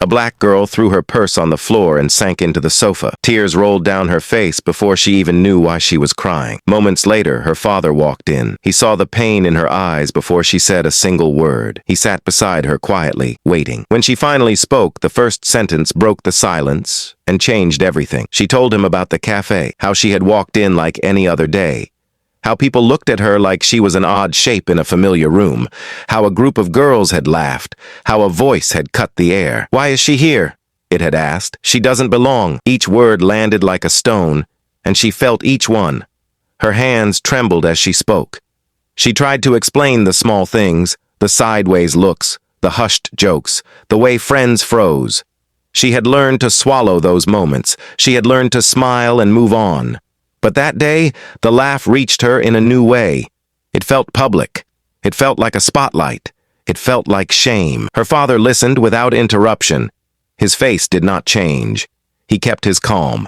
A black girl threw her purse on the floor and sank into the sofa. Tears rolled down her face before she even knew why she was crying. Moments later, her father walked in. He saw the pain in her eyes before she said a single word. He sat beside her quietly, waiting. When she finally spoke, the first sentence broke the silence and changed everything. She told him about the cafe, how she had walked in like any other day, how people looked at her like she was an odd shape in a familiar room, how a group of girls had laughed, how a voice had cut the air. "Why is she here?" it had asked. "She doesn't belong." Each word landed like a stone, and she felt each one. Her hands trembled as she spoke. She tried to explain the small things, the sideways looks, the hushed jokes, the way friends froze. She had learned to swallow those moments. She had learned to smile and move on. But that day, the laugh reached her in a new way. It felt public. It felt like a spotlight. It felt like shame. Her father listened without interruption. His face did not change. He kept his calm.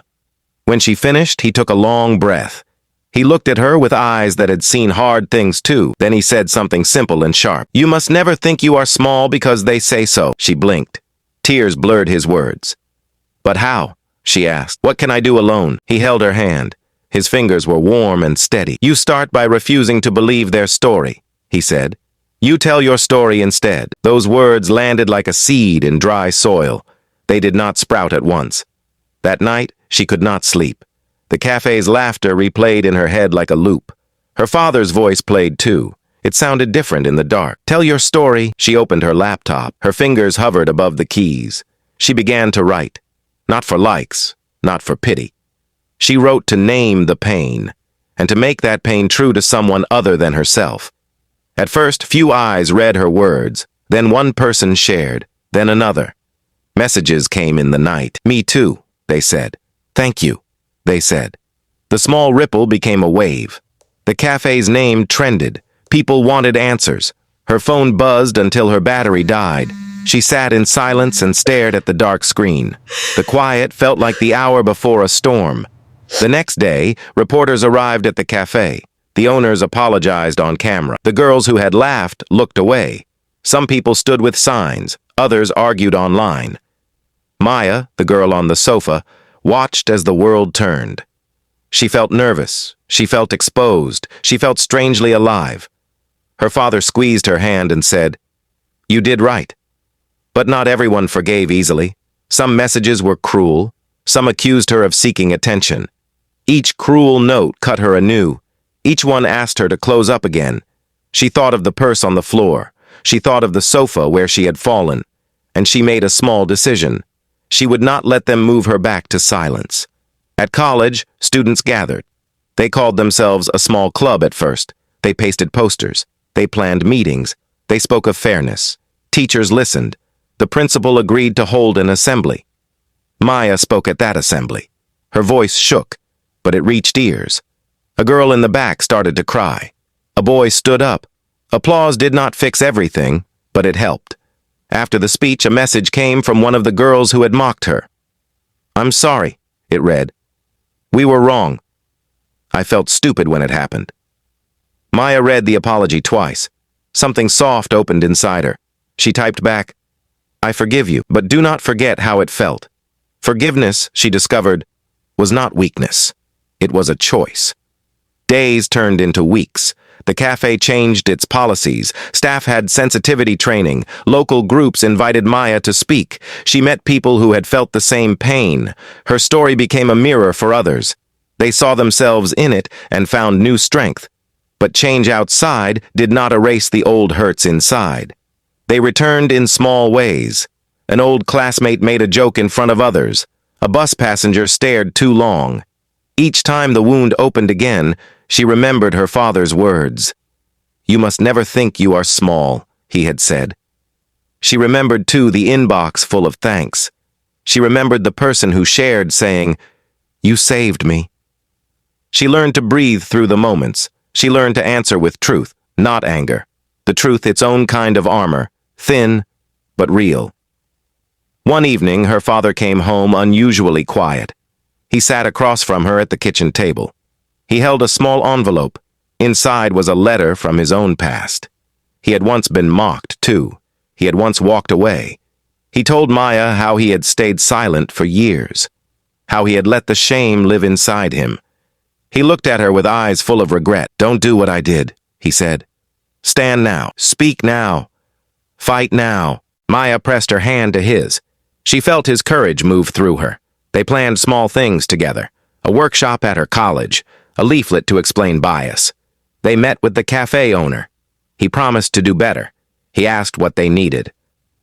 When she finished, he took a long breath. He looked at her with eyes that had seen hard things too. Then he said something simple and sharp. "You must never think you are small because they say so." She blinked. Tears blurred his words. "But how?" she asked. "What can I do alone?" He held her hand. His fingers were warm and steady. "You start by refusing to believe their story," he said. "You tell your story instead." Those words landed like a seed in dry soil. They did not sprout at once. That night, she could not sleep. The cafe's laughter replayed in her head like a loop. Her father's voice played too. It sounded different in the dark. "Tell your story." She opened her laptop. Her fingers hovered above the keys. She began to write. Not for likes, not for pity. She wrote to name the pain, and to make that pain true to someone other than herself. At first, few eyes read her words. Then one person shared, then another. Messages came in the night. "Me too," they said. "Thank you," they said. The small ripple became a wave. The cafe's name trended. People wanted answers. Her phone buzzed until her battery died. She sat in silence and stared at the dark screen. The quiet felt like the hour before a storm. The next day, reporters arrived at the cafe. The owners apologized on camera. The girls who had laughed looked away. Some people stood with signs. Others argued online. Maya, the girl on the sofa, watched as the world turned. She felt nervous. She felt exposed. She felt strangely alive. Her father squeezed her hand and said, "You did right." But not everyone forgave easily. Some messages were cruel. Some accused her of seeking attention. Each cruel note cut her anew. Each one asked her to close up again. She thought of the purse on the floor. She thought of the sofa where she had fallen. And she made a small decision. She would not let them move her back to silence. At college, students gathered. They called themselves a small club at first. They pasted posters. They planned meetings. They spoke of fairness. Teachers listened. The principal agreed to hold an assembly. Maya spoke at that assembly. Her voice shook, but it reached ears. A girl in the back started to cry. A boy stood up. Applause did not fix everything, but it helped. After the speech, a message came from one of the girls who had mocked her. "I'm sorry," it read. "We were wrong. I felt stupid when it happened." Maya read the apology twice. Something soft opened inside her. She typed back, "I forgive you, but do not forget how it felt." Forgiveness, she discovered, was not weakness. It was a choice. Days turned into weeks. The cafe changed its policies. Staff had sensitivity training. Local groups invited Maya to speak. She met people who had felt the same pain. Her story became a mirror for others. They saw themselves in it and found new strength. But change outside did not erase the old hurts inside. They returned in small ways. An old classmate made a joke in front of others. A bus passenger stared too long. Each time the wound opened again, she remembered her father's words. "You must never think you are small," he had said. She remembered, too, the inbox full of thanks. She remembered the person who shared, saying, "You saved me." She learned to breathe through the moments. She learned to answer with truth, not anger. The truth, its own kind of armor, thin, but real. One evening, her father came home unusually quiet. He sat across from her at the kitchen table. He held a small envelope. Inside was a letter from his own past. He had once been mocked, too. He had once walked away. He told Maya how he had stayed silent for years, how he had let the shame live inside him. He looked at her with eyes full of regret. "Don't do what I did," he said. "Stand now. Speak now. Fight now." Maya pressed her hand to his. She felt his courage move through her. They planned small things together. A workshop at her college, a leaflet to explain bias. They met with the cafe owner. He promised to do better. He asked what they needed.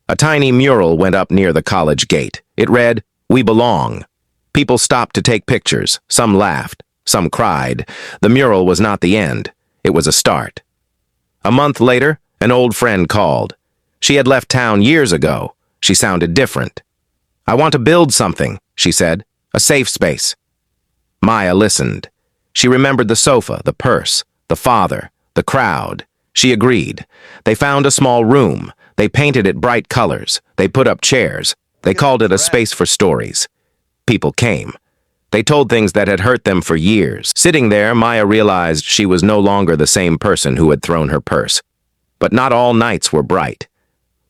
A tiny mural went up near the college gate. It read, "We belong." People stopped to take pictures. Some laughed. Some cried. The mural was not the end. It was a start. A month later, an old friend called. She had left town years ago. She sounded different. "I want to build something," she said. "A safe space." Maya listened. She remembered the sofa, the purse, the father, the crowd. She agreed. They found a small room. They painted it bright colors. They put up chairs. They called it a space for stories. People came. They told things that had hurt them for years. Sitting there, Maya realized she was no longer the same person who had thrown her purse. But not all nights were bright.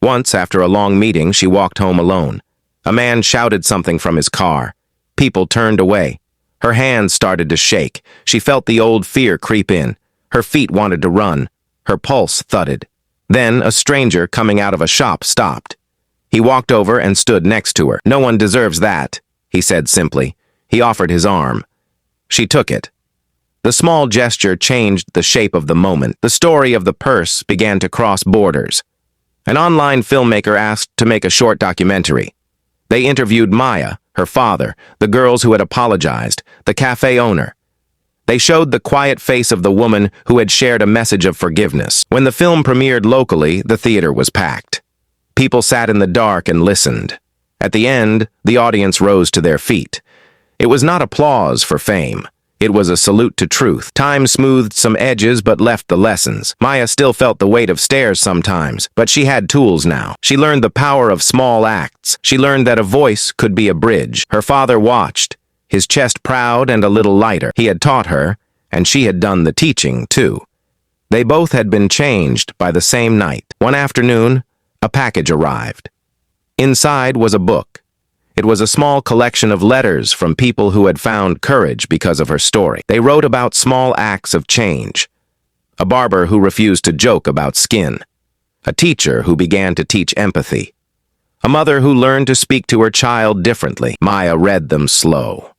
Once, after a long meeting, she walked home alone. A man shouted something from his car. People turned away. Her hands started to shake. She felt the old fear creep in. Her feet wanted to run. Her pulse thudded. Then a stranger coming out of a shop stopped. He walked over and stood next to her. "No one deserves that," he said simply. He offered his arm. She took it. The small gesture changed the shape of the moment. The story of the purse began to cross borders. An online filmmaker asked to make a short documentary. They interviewed Maya, her father, the girls who had apologized, the cafe owner. They showed the quiet face of the woman who had shared a message of forgiveness. When the film premiered locally, the theater was packed. People sat in the dark and listened. At the end, the audience rose to their feet. It was not applause for fame. It was a salute to truth. Time smoothed some edges but left the lessons. Maya still felt the weight of stairs sometimes, but she had tools now. She learned the power of small acts. She learned that a voice could be a bridge. Her father watched, his chest proud and a little lighter. He had taught her, and she had done the teaching, too. They both had been changed by the same night. One afternoon, a package arrived. Inside was a book. It was a small collection of letters from people who had found courage because of her story. They wrote about small acts of change. A barber who refused to joke about skin. A teacher who began to teach empathy. A mother who learned to speak to her child differently. Maya read them slow.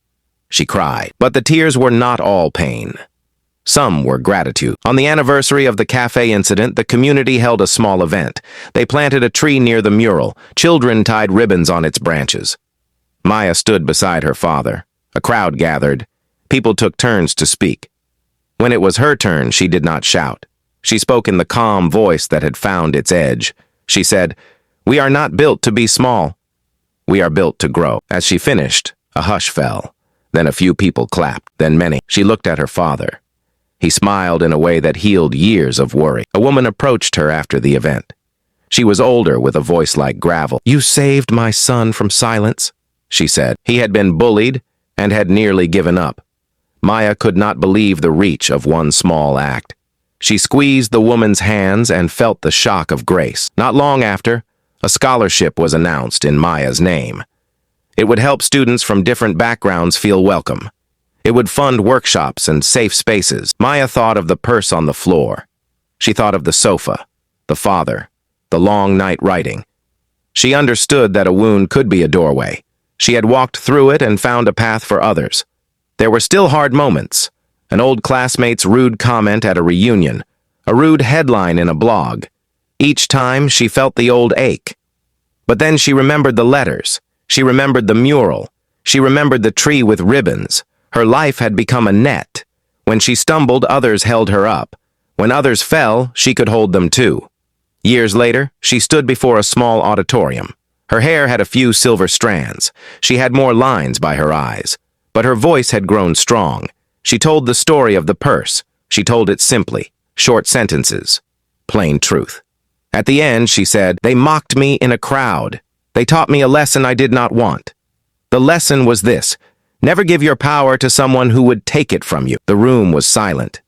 She cried. But the tears were not all pain. Some were gratitude. On the anniversary of the cafe incident, the community held a small event. They planted a tree near the mural. Children tied ribbons on its branches. Maya stood beside her father. A crowd gathered. People took turns to speak. When it was her turn, she did not shout. She spoke in the calm voice that had found its edge. She said, "We are not built to be small. We are built to grow." As she finished, a hush fell. Then a few people clapped, then many. She looked at her father. He smiled in a way that healed years of worry. A woman approached her after the event. She was older, with a voice like gravel. "You saved my son from silence," she said. He had been bullied and had nearly given up. Maya could not believe the reach of one small act. She squeezed the woman's hands and felt the shock of grace. Not long after, a scholarship was announced in Maya's name. It would help students from different backgrounds feel welcome. It would fund workshops and safe spaces. Maya thought of the purse on the floor. She thought of the sofa, the father, the long night writing. She understood that a wound could be a doorway. She had walked through it and found a path for others. There were still hard moments. An old classmate's rude comment at a reunion, a rude headline in a blog. Each time, she felt the old ache. But then she remembered the letters. She remembered the mural. She remembered the tree with ribbons. Her life had become a net. When she stumbled, others held her up. When others fell, she could hold them too. Years later, she stood before a small auditorium. Her hair had a few silver strands. She had more lines by her eyes. But her voice had grown strong. She told the story of the purse. She told it simply, short sentences, plain truth. At the end, she said, "They mocked me in a crowd. They taught me a lesson I did not want. The lesson was this: never give your power to someone who would take it from you." The room was silent.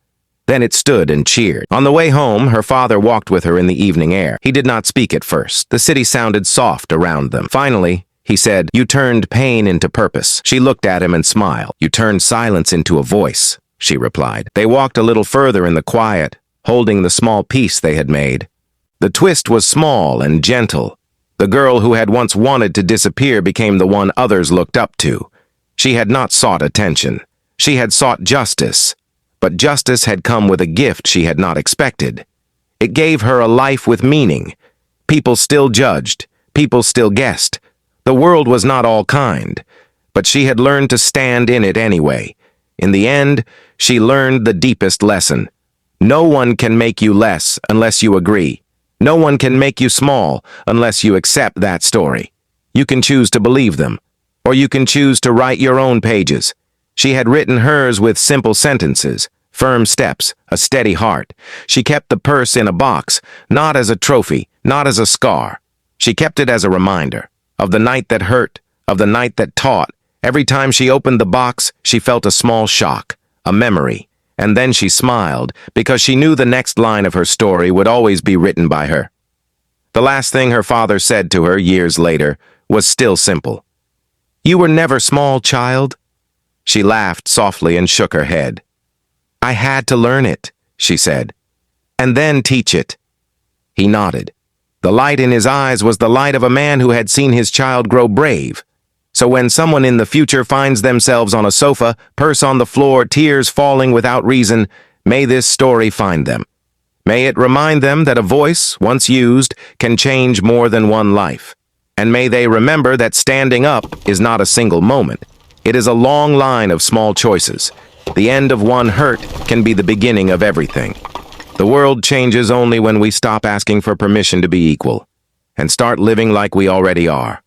Then it stood and cheered. On the way home, her father walked with her in the evening air. He did not speak at first. The city sounded soft around them. Finally, he said, "You turned pain into purpose." She looked at him and smiled. "You turned silence into a voice," she replied. They walked a little further in the quiet, holding the small peace they had made. The twist was small and gentle. The girl who had once wanted to disappear became the one others looked up to. She had not sought attention. She had sought justice. But justice had come with a gift she had not expected. It gave her a life with meaning. People still judged. People still guessed. The world was not all kind. But she had learned to stand in it anyway. In the end, she learned the deepest lesson. No one can make you less unless you agree. No one can make you small unless you accept that story. You can choose to believe them, or you can choose to write your own pages. She had written hers with simple sentences, firm steps, a steady heart. She kept the purse in a box, not as a trophy, not as a scar. She kept it as a reminder of the night that hurt, of the night that taught. Every time she opened the box, she felt a small shock, a memory. And then she smiled, because she knew the next line of her story would always be written by her. The last thing her father said to her years later was still simple. "You were never small, child." She laughed softly and shook her head. "I had to learn it," she said, "and then teach it." He nodded. The light in his eyes was the light of a man who had seen his child grow brave. So when someone in the future finds themselves on a sofa, purse on the floor, tears falling without reason, may this story find them. May it remind them that a voice, once used, can change more than one life. And may they remember that standing up is not a single moment. It is a long line of small choices. The end of one hurt can be the beginning of everything. The world changes only when we stop asking for permission to be equal and start living like we already are.